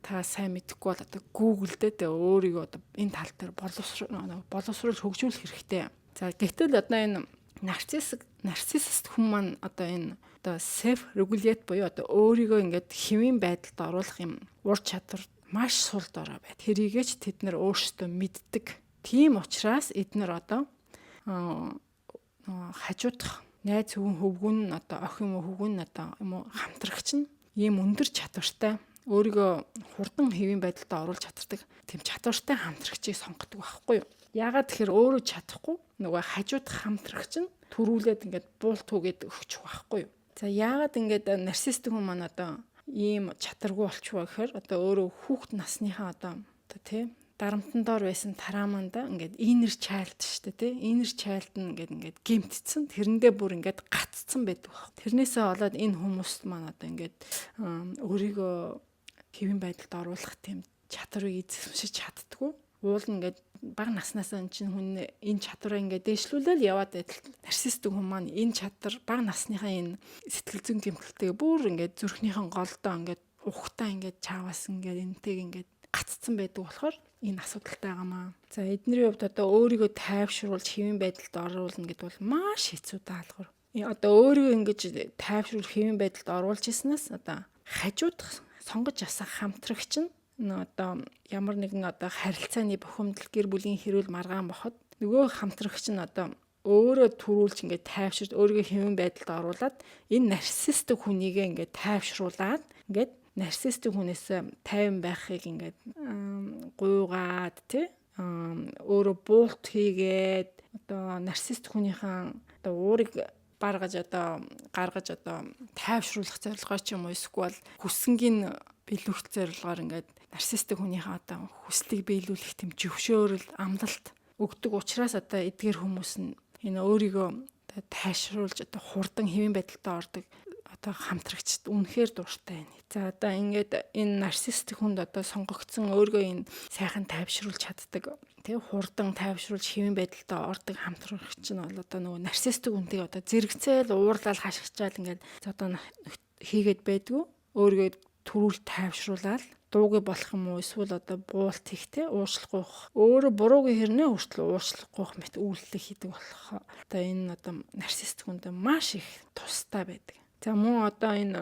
та сайн мэдэхгүй бол одоо Google дээр өөрийгөө одоо энэ тал дээр боловсруулж хөгжүүлэх хэрэгтэй. За гэтэл одоо энэ нарциссист хүн маань одоо энэ одоо self regulate буюу одоо өөрийгөө ингээд хэвийн байдалд оруулах юм ур чадвар маш сул дорой байд. Тэрийгэж тэд нар өөрсдөө мэддэг. Тийм учраас эднэр одоо хажуудах найз хөвгүн нь одоо охин юм уу хөвгүн нь одоо юм уу хамтрагч нь ийм өндөр чадвартай өөрийгөө хурдан хэвийн байдалд оруулж чаддаг тийм чадвартай хамтрагчийг сонгодог байхгүй юу. Яагаад тэгэхээр өөрөө чадахгүй нөгөө хажууд хамтрагч нь төрүүлээд ингээд буулт түгээд өгчих байхгүй юу. За яагаад ингээд нарциссик хүн маань одоо ийм чадваргүй болчихвоо гэхээр одоо өөрөө хүүхэд насныхаа одоо тий дарамтан доор байсан тарааманда ингээд инер чайлд шүү дээ тий инер чайлд нь ингээд гэмтцсэн тэрэндээ бүр ингээд гаццсан байдаг баг. Тэрнээсээ болоод энэ хүмүүс маань одоо ингээд өөрийгөө хэвийн байдалд оруулах тийм чадварыг эзэмшиж чаддгүй. Уул нь ингээд бага наснаас энэ чинь хүн энэ чадвараа ингээд дээшлүүлэл яваад байтал нарциссик хүн маань энэ чадвар бага насныхаа энэ сэтгэл зүйн гэмтэлтэйг бүр ингээд зүрхнийхэн голдоо ингээд ухтаа ингээд чааваас ингээд энтэйг ингээд гаццсан байдаг болохоор энэ асуудалтай байгаамаа. За эдний хувьд одоо өөрийгөө тайвшруулж хэвийн байдалд оруулна гэдэг бол маш хэцүү даалгавар. Одоо өөрийгөө ингэж тайвшруулж хэвийн байдалд оруулж ирснээс одоо хажууд сонгож авсан хамтрагч нь одоо ямар нэгэн одоо харилцааны бухимдал гэр бүлийн хэрүүл маргаан боход нөгөө хамтрагч нь одоо өөрөө төрүүлж ингээд тайвширч өөрийгөө хэвийн байдалд оруулаад энэ нарциссик хүнийгээ ингээд тайвшруулад ингээд нарциссик хүнээс тайван байхыг ингээд гуйгаад тий өөрөө буулт хийгээд одоо нарциссик хүнийхэн одоо уурыг гаргаж одоо тайвшруулах зорилгоор ч юм уу эсвэл хүсэнгийн биелүүлэх зорилгоор ингээд нарциссик хүнийхээ одоо хүслийг биелүүлэх тэм зөвшөөрөл амлалт өгдөг учраас одоо эдгээр хүмүүс нь энэ өөрийгөө тайвшруулж одоо хурдан хэвийн байдалд ордог одоо хамтрагчд үнэхээр дуртай байна. За одоо ингээд энэ нарциссик хүнд одоо сонгогдсон өөрийгөө энэ сайхан тайвшруулж чаддаг тий хурдан тайвшруулж хэвийн байдалд ордог хамтрагч нь бол одоо нөгөө нарциссик хүнтэй одоо зэрэгцээл уурлал хашгичаал ингээд одоо хийгээд байдгүй өөрийгөө төрүүл тайвшруулаад дуугүй болох юм уу эсвэл одоо буулт хийх те уушлахгүй өөрөө буруугийн хэрнээ хүртэл уушлахгүй мэт үйлдэл хийдэг болох. Одоо энэ одоо нарциссик хүнд маш их тустай байдаг. За мөн одоо энэ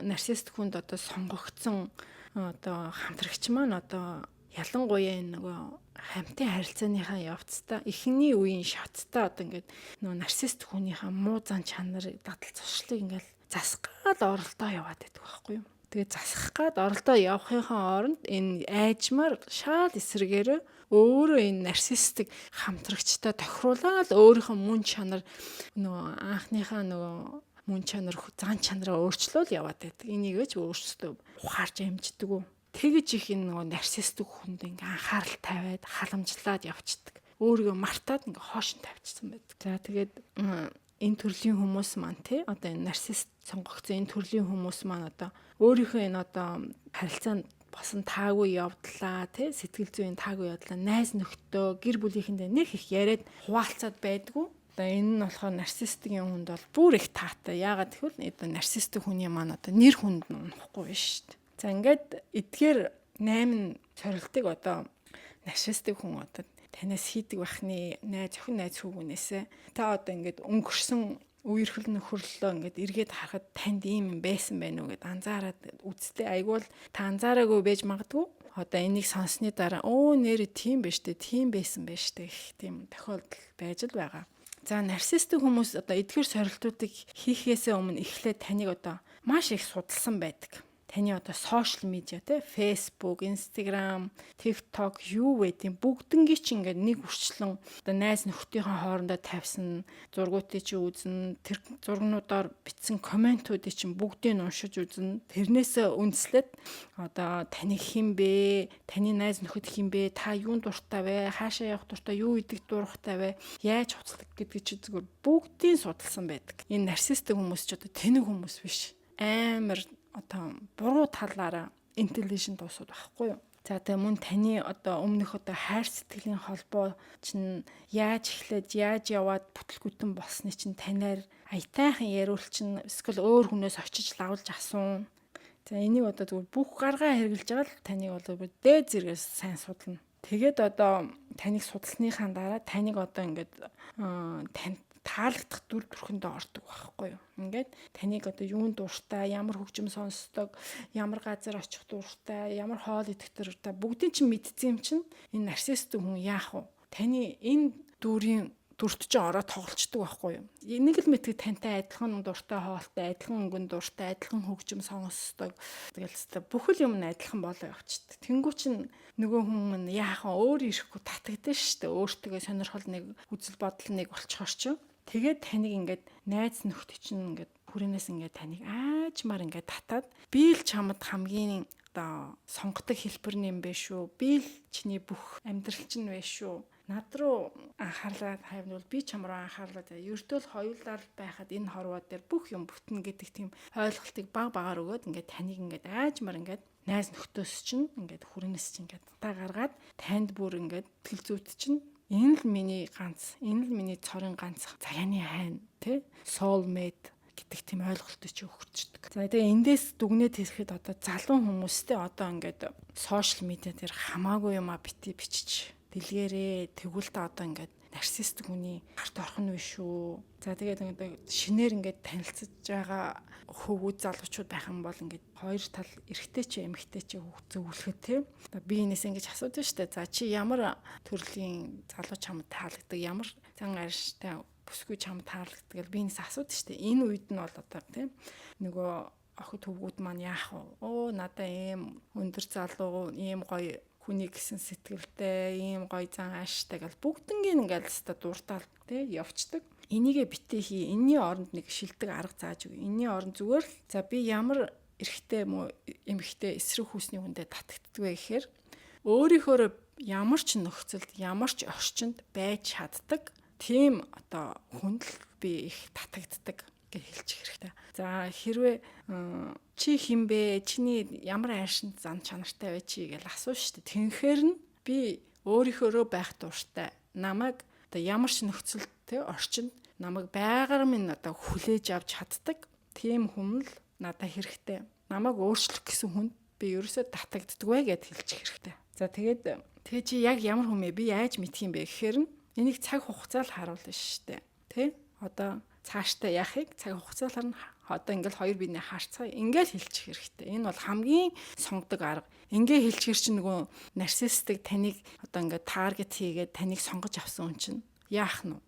нарциссик хүнд одоо сонгогдсон одоо хамтрагч маань одоо ялангуяа энэ нөгөө хамтын харилцааныхаа явцдаа эхний үеийн шаттай одоо ингээд нөгөө нарциссик хүнийхээ муу зан чанарыг дадал зуршлыг ингээд засгаад оролдоо яваад байдаг байхгүй юу. Тэгээ засах гад оролдоо явахынхаа оронд энэ айжмаар шал эсрэгээр өөрөө энэ нарциссик хамтрагчтай тохируулаад өөрийнхөө мөн чанар нөгөө анхныхаа нөгөө мөн чанар зан чанараа өөрчлөөл яваад байдаг. Энийг ч өөрсдөө ухаарч амждаг уу. Тэгэж их энэ нөгөө нарциссик хүнд ингээ анхаарал тавиад халамжлаад явцдаг. Өөрийгөө мартаад ингээ хоошин тавьчихсан байдаг. За тэгээд энэ төрлийн хүмүүс маань тий одоо энэ нарциссик сонгогдсон энэ төрлийн хүмүүс маань одоо өөрийнхөө энэ одоо харилцаанд босон таагүй явдлаа тий сэтгэл зүйн таагүй явдлаа найз нөхдөө гэр бүлийнхэндээ нэг их яриад хуваалцаад байдгүй. Одоо энэ нь болохоор нарциссикийн хүнд бол бүр их таатай. Яагаад гэвэл одоо нарциссик хүний маань одоо нэр хүнд нь унахгүй биш шүү дээ. За ингээд эдгээр 8 сорилтыг одоо нарциссик хүн одоо танаас хийдэг байхны зохин найз хүүгнээсээ та одоо ингээд өнгөрсөн үерхэл нөхөрлөлөө ингээд эргээд харахад танд ийм юм байсан байх уу гэд анзаараад үзтээ айгуул та анзаараагүй байж магадгүй. Одоо энийг сонссны дараа нэрээ тийм байж тээ тийм байсан байж тээ гэх тийм тохиолдол байж л байгаа. За нарциссик хүмүүс одоо эдгээр сорилтуудыг хийхээсээ өмнө эхлээд таныг одоо маш их судалсан байдаг. Таны одоо сошиал медиа те Facebook, Instagram, TikTok юу вэ тийм бүгднгийн чинь ингээд нэг үрчлэн одоо найз нөхдийнхөө хоорондоо тавьсан зургуудыг чи үзнэ, тэр зургнуудаар бичсэн комментуудыг чинь бүгдийг нь уншиж үзнэ. Тэрнээсээ үндэслээд одоо таны хэн бэ? Таны найз нөхөд хэн бэ? Та юунд дуртай вэ? Хаашаа явах дуртай, юу идэх дуртай вэ? Яаж хуцлах гэдгийг чи зүгээр бүгдийг судалсан байдаг. Энэ нарциссик хүмүүс ч одоо тэнэг хүмүүс биш. Амар одоо буруу талаараа интеллижент уусууд байхгүй юу. За тэгээ мөн таны одоо өмнөх одоо хайр сэтгэлийн холбоо чинь яаж эхлээд яаж яваад бүтлгүтэн болсны чинь танаар аятайхан яриул чинь эсвэл өөр хүнээс очиж лавлж асуун. За энийг одоо зүгээр бүх гаргаа хэрглэж байгаа л таныг бол дээд зэрэгээс сайн судална. Тэгээд одоо таныг судалсныхаа дараа таныг одоо ингээд танд таалагдах дүр төрхөндөө ордог байхгүй юу. Ингээд таныг одоо юунд дуртай, ямар хөгжим сонсдог, ямар газар очих дуртай, ямар хоол идэх дуртай бүгдийг чинь мэдсэн юм чинь энэ нарциссик хүн яах вэ? Таны энэ дүрийн дүрт чинь ороод тоглолцдог байхгүй юу. Нэг л мэдээ тантай адилхан дуртай хоолтой, адилхан өнгөн дуртай, адилхан хөгжим сонсдог. Тэгэл хэвээр бүхэл юм нь адилхан болоо явчихдаг. Тэнгүү чинь нөгөө хүн яахан өөр ирэхгүй татагдсан шүү дээ. Өөртөө сонирхол нэг үзэл бодол нэг болчихоор чинь. Тэгээд таныг ингээд найз нөхдөд чинь ингээд хүрээнээс ингээд таныг аажмаар ингээд татаад би л чамд хамгийн одоо сонгодог хэлбэр нэм бэ шүү. Би л чиний бүх амьдрал чинь вэ шүү. Над руу анхаарлаа тавьвал би чам руу анхаарлаа тавь. Ердөө л хоёулаа байхад энэ хорвоо дээр бүх юм бүтнэ гэдэг тийм ойлголтыг баг багаар өгөөд ингээд таныг ингээд аажмаар ингээд найз нөхдөс чинь ингээд хүрэнэс чинь ингээд та гаргаад танд бүр ингээд тэл зүйт чинь энэ л миний ганц, энэ л миний цорын ганц цагааны хайн тий soulmate гэдэг тийм ойлголтыг чи өгчдөг. За тэгээ эндээс дүгнээд хэлэхэд одоо залуу хүмүүстэй одоо ингээд сошиал медиа дээр хамаагүй юм а бичиж дэлгээрээ тэгвэл та одоо ингээд нарциссик хүний гарт орхон вэ шүү. За тэгээд шинээр ингээд танилцж байгаа хөвгүүд залуучууд байх юм бол ингээд хоёр тал эрэгтэй ч эмэгтэй ч зөвлөхөд тийм. Одоо би энэс ингэж асуудаг шүү дээ. За чи ямар төрлийн залуу чамд таалагддаг, ямар зан арьштай бүсгүй чамд таалагддаг гэж би энэс асуудаг шүү дээ. Энэ үед нь бол одоо тийм нөгөө охид хөвгүүд маань яах вэ? Оо надаа ийм өндөр залуу, ийм гоё хүний гэсэн сэтгэлтэй, ийм гоё зан ааштай гэл бүгднгийн ингээл хэвээр дуртаал тий явцдаг. Энийгээ битээ хий. Энийний оронд нэг шилдэг арга зааж өгье. Энийний оронд зүгээр л за би ямар эрэгтэй эмэгтэй эсрэг хүүсний хүндээ татагддаг вэ гэхээр өөрийнхөө ямар ч нөхцөлд, ямар ч орчинд байж чаддаг тийм одоо хүнд л би их татагддаг гэж хэлчих хэрэгтэй. За хэрвээ чи хин бэ? Чиний ямар айшин зан чанартай вэ чи гэж асууж штэ. Тэнхээр нь би өөрийнхөө байх дуртай. Намайг одоо ямар ч нөхцөлд те орчинд намайг байгаар минь одоо хүлээж авч чаддаг тийм хүн л надад хэрэгтэй. Намайг өөрчлөх гэсэн хүнд би ерөөсөө татагддаг вэ гэд хэлчих хэрэгтэй. За тэгээ чи яг ямар хүн бэ? Би яаж мэдх юм бэ гэхээр нь энийг цаг хугацаа л харуулна штэ. Тэ? Одоо цааштай яахыг цаг хугацаагаар нь одоо ингээл хоёр биений харьцаа ингээл хэлчих хэрэгтэй. Энэ бол хамгийн сонгодог арга. Ингээ хэлчихэр чинь нөгөө нарциссик таныг одоо ингээд таргет хийгээд таныг сонгож авсан хүн чинь яах нь вэ?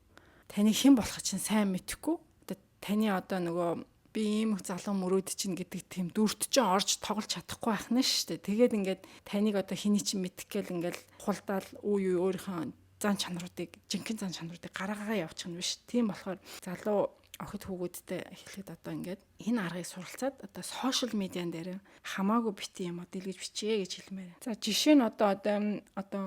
Таныг хэн болох чинь сайн мэдэхгүй. Одоо таны одоо нөгөө би ийм их залуу мөрөөд чинь гэдэг тийм дүрт чинь орж тоглож чадахгүй байх нь шүү дээ. Тэгээд ингээд таныг одоо хэний чинь мэдэх гээл ингээл хулдаал үе өөрийнхөө зан чанаруудыг, жинхэнэ зан чанаруудыг гаргаагаа явуучих нь биш. Тийм болохоор залуу охид хүүгүүдтэй хэлэхэд одоо ингээд энэ аргыг суралцаад одоо сошиал медиан дээр хамаагүй бити юм дэлгэж бичээ гэж хэлмээр. За жишээ нь одоо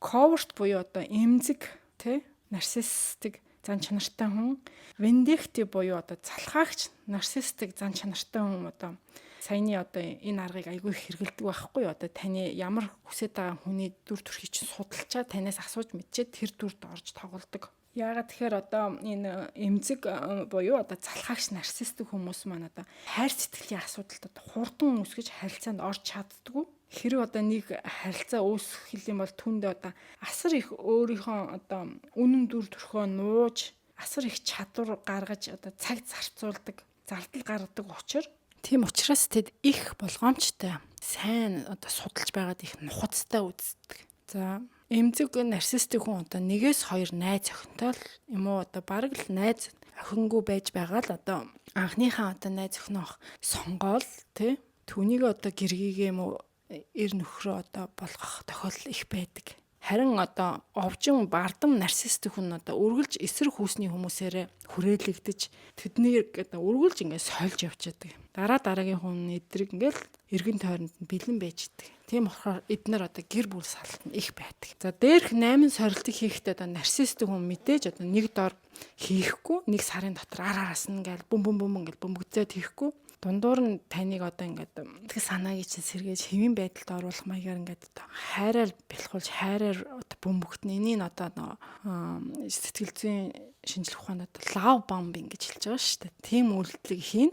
covered буюу одоо эмзэг тий нарциссик зан чанартай хүн, vindictive буюу одоо залхаагч нарциссик зан чанартай хүн одоо саяны одоо энэ аргыг айгүй их хэрэгэлдэг байхгүй юу? Одоо таны ямар хүсэж байгаа хүний дүр төрхийг чинь судалчаа танаас асууж мэдчихэд тэр дүрд орж тоглодог. Яагаад тэгэхээр одоо энэ эмзэг буюу одоо залхаагч нарциссик хүмүүс маань одоо хайр сэтгэлийн асуудалд одоо хурдан үсгэж харилцаанд орж чаддгүй. Хэрэг одоо нэг харилцаа үүсгэх юм бол түндээ одоо асар их өөрийнхөө одоо үнэн дүр төрхөө нууж асар их чадвар гаргаж одоо цаг зарцуулдаг, зардал гаргадаг учраас тийм учраас тэд их болгоомжтой сайн одоо судалж байгаад их нухацтай үздэг. За эмзэг нарциссик хүн одоо нэгээс хоёр найз охинтой л юм уу одоо бараг л найз охингүй байж байгаа л одоо анхныхаа одоо найз охиноо сонгоол тий түүнийг одоо гэргийгээ юм уу эр нөхрөө одоо болгох тохиолдол их байдаг. Харин одоо овжин бардам нарциссик хүн одоо үргэлж эсрэг хүүсний хүмүүсээрээ хүрээлэгдэж тэднийг одоо үргэлж ингээд сольж явж байдаг. Дараагийн хүн эдрэг ингээд эргэн тойронд бэлэн байж идэг. Тийм болохоор эднэр одоо гэр бүл салт нь их байдаг. За дээрх 8 сорилтыг хийхдээ одоо нарциссик хүн мэдээж одоо нэг дор хийхгүй нэг сарын дотор араас нь ингээл бөм ингээл бөмбөгцөөд хийхгүй дундуур нь таныг одоо ингээд тэг санааг чинь сэргээж хэвийн байдалд оруулах маягаар ингээд одоо хайраар бэлхүүлж хайраар одоо бөмбөгтнө энийг одоо сэтгэл зүйн шинжлэх ухаанд одоо love bombing гэж хэлж байгаа шүү дээ. Тийм үйлдэлийг хийн.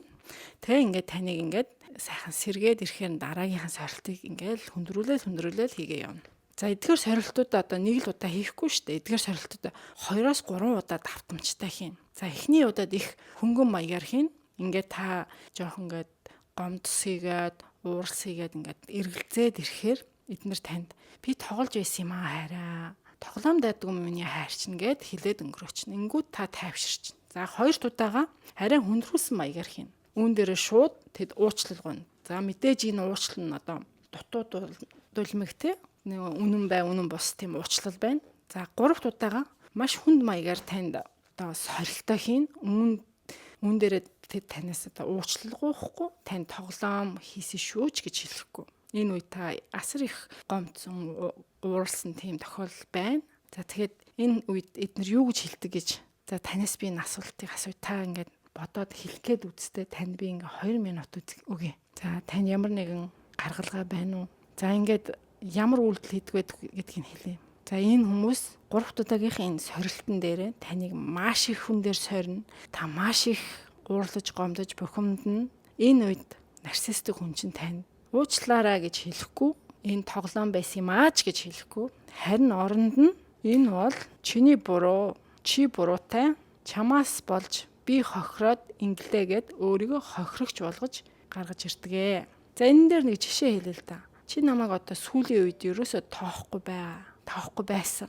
Тэг ингээд таныг ингээд сайхан сэргээд ирэхээр дараагийнхаа сорилтыг ингээд хүндрүүлэл хийгээ явна. За эдгээр сорилтууд одоо нэг л удаа хийхгүй шүү дээ. Эдгээр сорилтууд 2-3 удаа давтамжтай хийн. За эхний удаад их хөнгөн маягаар хийн. Ингээд та жоохон ингээд гомдс хийгээд уурс хийгээд ингээд эргэлзээд ирэхээр эднэр танд би тоглож байсан юм аа хайраа. тоглоом дайдаг юм миний хайрчин гэд хилээд өнгөрөөч. Ингүүд та тайвширч. За 2 дудаага арай хүндрүүлсэн маягаар хийн. Үүн дээр шууд тэд уучлал гуйна. За мэдээж энэ уучлал нь одоо дутуу дулмиг те үнэн бай үнэн бус тийм уучлал байна. За 3 дудаага маш хүнд маягаар танд одоо сорилтоо хийн. Үүн дээр тэд танаас одоо уучлал гуйхгүй тань тоглоом хийсэн шүү ч гэж хэлэхгүй. Энэ үе та асар их гомцсон ууралсан тийм тохиолдол байна. За тэгэхэд энэ үед эдгээр юу гэж хэлдэг гэж за танаас би энэ асуултыг асууя. Та ингээд бодоод хэлэх гээд үзтээ танд би ингээ 2 минут өгье. За тань ямар нэгэн гаргалгаа байна уу? За ингээд ямар үйлдэл хийдэг вэ гэдгийг хэлье. За энэ хүмүүс 3 удаагийнхын энэ сорилтон дээр таныг маш их хүн дээр сорина. Та маш их уурлаж, гомдож, бухимдана. Энэ үед нарциссик хүн чинь тань уучлаарай гэж хэлэхгүй, энэ тоглоом байсан юм ааж гэж хэлэхгүй. Харин оронд нь энэ бол чиний буруу, чи буруутай, чамаас болж би хохироод инглээгээд өөрийгөө хохирогч болгож гаргаж ирдэгэ. За энэ дээр нэг жишээ хэлээ л да. Чи намайг одоо сүүлийн үед ерөөсөө тоохгүй байсан.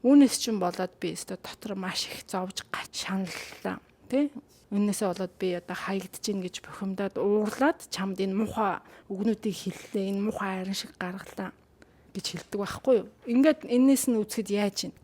Үүнээс чинь болоод би өөртөө дотор маш их зовж шаналлаа. Тэ? Үннээсээ болоод би одоо хаягдж гин гэж бухимдаад уурлаад чамд энэ муухай үгнүүдийг хэллээ, энэ муухай айран шиг гаргалаа гэж хэлдэг байхгүй юу? Ингээд энээс нь үзэхэд яаж ийн?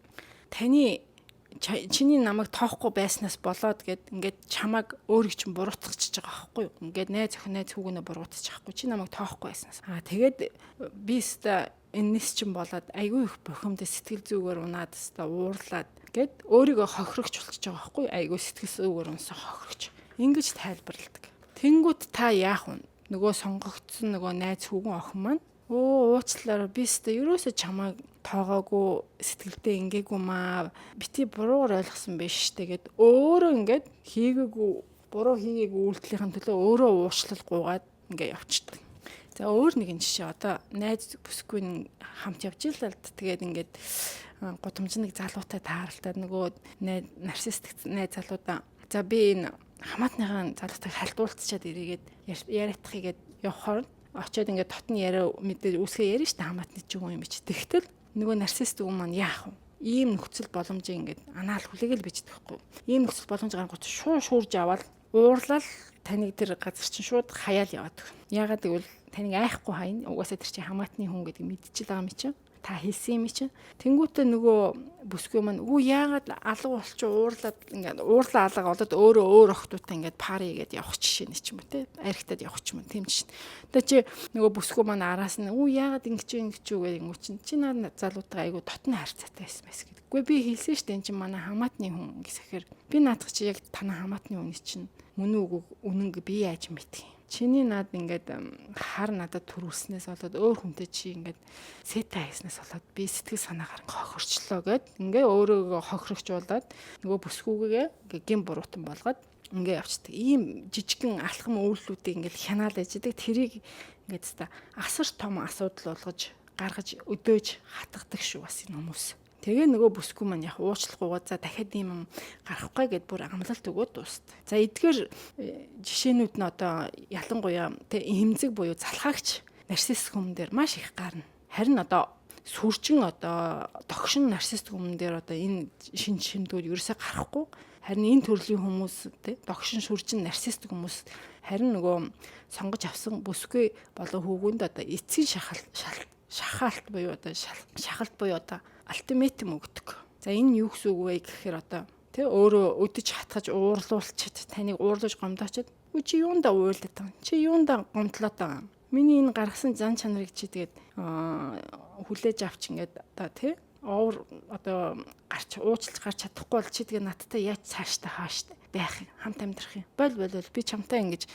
Чиний намайг тоохгүй байснаас болоод ингээд чамайг өөрийг чинь буруутгачих байгаа байхгүй юу? Ингээд найз хүүгнээ буруутгачих байхгүй. Чи намайг тоохгүй байснаас. Тэгээд би өстө энэс чинь болоод айгүй их бухимдаа сэтгэл зүгээр унаад өстө уурлаад гэд өөрийгөө хохирогч болчихж байгаа байхгүй юу? Айгүй сэтгэл зүгээр унсаа хохирогч. Ингэж тайлбарладаг. Тэнгүүт та яах вэ? Нөгөө сонгогдсон нөгөө найз хүүгэн охин маань уучлаарай би өстө ерөөсөө чамайг тоогоогүй сэтгэлдээ ингээгүй маа бити буруугаар ойлгосон биш тэгээд өөрөө ингээд буруу хийгээгүй үйлдэлийн төлөө өөрөө уучлал гуйгаад ингээд явчихдаг. За өөр нэгэн жишээ одоо найз бүсгүй хамт явж илаа л тэгээд ингээд гудамжныг залуутай тааралтай нөгөө нарциссик найз залуудаа за би энэ хамаатныхаа залуутайг халдуулцчаад ирээгээд яриадахыгээд явхаар очиод ингээд дотны яриа мэдээ үсгээ ярина штэ хамаатны ч юм чи тэгтэл нөгөө нарциссик хүмүүс маань яах вэ? Ийм нөхцөл боломжийг ингээд анаал хүлээгээл бичдэг байхгүй. Ийм нөхцөл боломж гаргаж шуурж аваад уурлал таныг тэр газар чинь шууд хаяал яваад. Яагаад гэвэл таныг айхгүй хайна. Угаасаа тэр чинь хамаатны хүн гэдэг мэдчихэл байгаа юм чинь. Та хэлсэн юм чинь. Тэнгүүтээ нөгөө бүсгүй маань яагаад алга болчих уурлаад ингээд уурлаа алга болоод өөрөө өөр охтуудтай ингээд пари гээд явах жишээ нь ч юм уу те архитад явах ч юм тийм чинь. Тэгээ чи нөгөө бүсгүй маань араас нь яагаад ингэж гэдэг чи наа залуутайгаа айгу дотны харьцаатай байсан мэс гэдэг. Үгүй би хэлсэн шүү дээ энэ чинь манай хамаатны хүн гэсэхээр би наадах чи яг танаа хамаатны хүн чинь мөн үү үнэн би яаж мэдэх юм. Чиний над ингээд хар надад төрүүлснээс болоод өөр хүнтэй чи ингээд сета хийснээс болоод би сэтгэл санаагаар хохирчлоо гэд ингээ өөрөөгөө хохирогчуулаад нөгөө бүсгүйгээ ингээ гин буруутан болгоод ингээ явцдаг. Ийм жижигхэн алхам үйлдэлүүдийг ингээд хянаал ээждэг. Тэрийг ингээд та асар том асуудал болгож гаргаж өдөөж хатгадаг шүү бас энэ хүмүүс. Тэгээ нөгөө бүсгүй маань яг уучлахгүйгаа за дахиад ийм гарахгүй гэд бүр амлалт өгөөд дуусна. За эдгээр жишээнүүд нь одоо ялангуяа хэмзэг буюу залхаагч нарциссик хүмүүс дээр маш их гарна. Харин одоо сүржин одоо догшин нарциссик хүмүүс дээр одоо энэ шимтгүүд ерөөсөө гарахгүй. Харин энэ төрлийн хүмүүс догшин сүржин нарциссик хүмүүс харин нөгөө сонгож авсан бүсгүй болон хүүгэнд одоо эцсийн шахалт буюу одоо шахалт буюу одоо ультиматум өгдөг. За энэ юу гэсэн үг вэ гэхээр одоо өөрөө өдөж хатгаж уурлуулчихэд таныг уурлаж гомдоочихэд чи юундаа уйлаад байгаа. Чи юундаа гомдлоод байгаа. Миний энэ гаргасан зан чанарыг чи тэгээд хүлээж авч ингээд одоо одоо уучлж гарч чадахгүй бол чи тэгээд надтай яаж цааштай хааштай байх юм хамт амьдрах юм. Бол би чамтай ингэж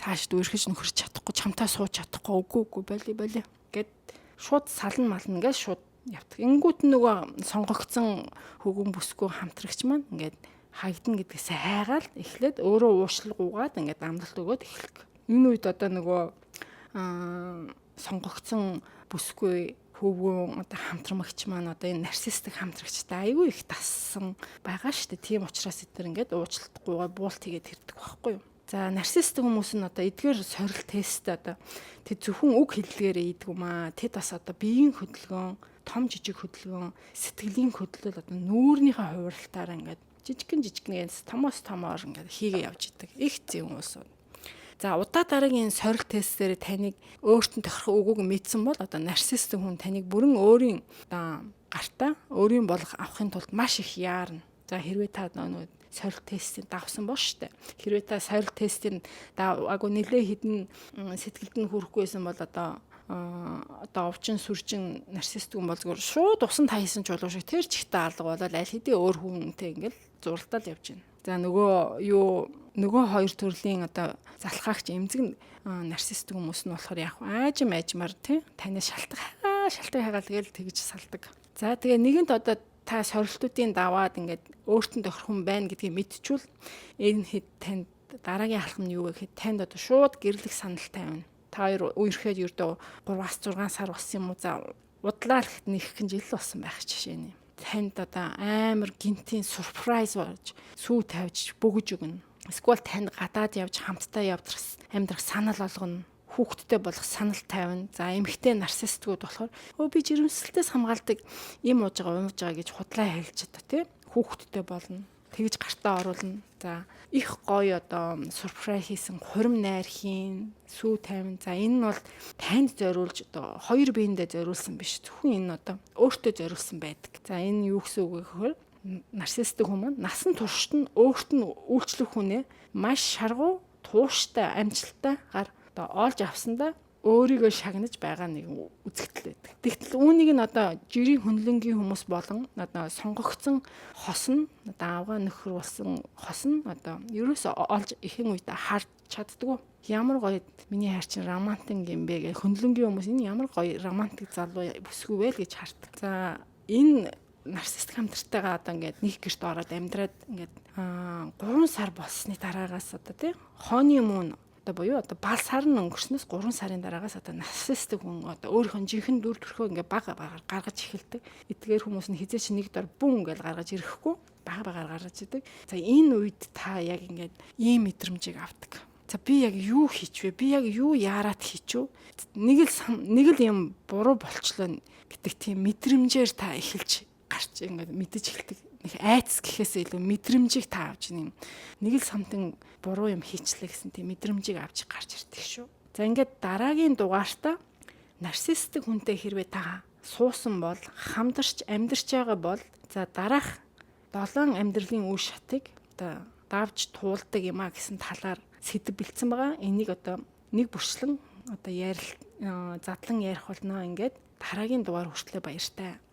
цаашд үргэлж нөхөрч чадахгүй чамтай сууж чадахгүй үгүй боли гэд шууд салан мална гэж шууд явдаг. Ингүүт нөгөө сонгогдсон хөвгөн бүсгүй хамтрагч маань ингээд хаягдана гэдгээсээ хайгаал эхлээд өөрөө уушлалгуугаад ингээд амлалт өгөөд эхлэх. Энэ үед одоо нөгөө сонгогдсон бүсгүй хөвгөн одоо хамтрамагч маань одоо энэ нарциссик хамтрагчтай айгүй их тассан байгаа шүү дээ. Тийм учраас эдгээр ингээд уучлалтгүйгаа буулт хийгээд ирдэг байхгүй юу? За нарциссик хүмүүс нь одоо эдгээр сорилт тест одоо тэд зөвхөн үг хэллэгээрээ ийдэг юм аа. Тэд бас одоо биеийн хөдөлгөөн том жижиг хөдөлгөөн, сэтгэлийн хөдлөл одоо нүүрнийхээ хувиралтаар ингээд жижигнээс томоос томоор ингээд хийгээ явж идэг. Их зэвэн уусууд. За удаа дараагийн сорил тестээр таныг өөртөө тохирох үгүйг мэдсэн бол одоо нарциссик хүн таныг бүрэн өөрийн одоо гартаа өөрийн болох авахын тулд маш их яарна. За хэрвээ та нөгөө сорил тестийг давсан бол штэ. Хэрвээ та сорил тестийг агуу нэлээ хідэн сэтгэлд нь хүрэхгүйсэн бол одоо овчин сүрчин нарциссик хүн бол зүгээр шууд усан таясан чулуу шиг тэр чихтэй алга болол аль хэдийн өөр хүнтэй ингээл зурлалт явж байна. За нөгөө хоёр төрлийн одоо залхаагч эмзэг нарциссик хүмүүс нь болохоор яг аажмаар тий танаас шалтгаан хагаал тэгэл тэгж салдаг. За тэгээ нэгэнт одоо та сорилтуудын даваад ингээд өөртөө тохирох хүн байна гэдгийг мэдчихвэл энэ хэд танд дараагийн алхам нь юу вэ гэхэд танд одоо шууд гэрлэх санал тавина. Та хоёр үерхэд ердөө 3-6 сар болсон юм уу? За удлаар гэхэд нэгхэн жил болсон байх жишээ нь. Танд одоо амар гинтийн surprise болж сүү тавьж бөгөж өгнө. Эсвэл танд гадаад явж хамтдаа амьдрах санал болгоно. Хүүхдтэй болох санал тавина. За эмэгтэй нарциссикуд болохоор би жирэмслэлтээс хамгаалдаг юм ууж байгаа гэж худлаа хэлж чадаа тий. Хүүхдтэй болно. Тэгж гартаа оруулна. За их гоё одоо сурпрайз хийсэн хурим найр хийн, сүү тавина. За энэ нь бол танд зориулж одоо хоёр биендээ зориулсан биш. Зөвхөн энэ одоо өөртөө зориулсан байдаг. За энэ юу гэсэн үг вэ гэхээр нарциссик хүмүүс насан туршид нь өөрт нь үйлчлэх хүнээ маш шаргуу, тууштай, амжилттайгаар одоо олж авсандаа өөрийгөө шагнаж байгаа нэг үзэгдэл байдаг. Тэгтэл үүнийг нь одоо жирийн хөндлөнгийн хүмүүс болон одоо сонгогдсон хос нь одоо авгаа нөхөр болсон хос нь одоо ерөөсөө олж ихэн үед харж чаддгүй. Ямар гоё миний хайр чинь романтик юм бэ гэх хөндлөнгийн хүмүүс энэ ямар гоё романтик залуу бүсгүй вэ гэж хардаг. За энэ нарциссик хамтартайгаа одоо ингээд нэг гэрт ороод амьдраад ингээд 3 сар болсны дараагаас одоо тий хооны мөн одоо буюу одоо бал сар нь өнгөрснөөс 3 сарын дараагаас одоо нарциссик хүн одоо өөрийнхөө жинхэнэ дүр төрхөө ингээд бага гаргаж эхэлдэг. Эдгээр хүмүүс нь хизээч нэг дор бүн гэж гаргаж ирэхгүй бага гаргаж идэг. За энэ үед та яг ингээд ийм мэдрэмжийг авдаг. За би яг юу хийч вэ? Би яг юу яарад хийч вэ? Нэг л юм буруу болчлоо гэдэг тийм мэдрэмжээр та эхэлж гарч ингээд мэдэж эхэлдэг. Нэг айц гэхээс илүү мэдрэмжийг та авч нэг л самтан буруу юм хийчлээ гэсэн тийм мэдрэмжийг авч гарч ирдэг шүү. За ингээд дараагийн дугаартаа нарциссик хүнтэй хэрвээ та суусан бол хамдарч амьдарч байгаа бол за дараах 7 амьдралын үе шатыг одоо давж туулдаг юм а гэсэн талаар сэдв бэлдсэн байгаа. Энийг одоо нэг бүрчлэн одоо задлан ярих болно. Ингээд дараагийн дугаар хүртэл баяртай.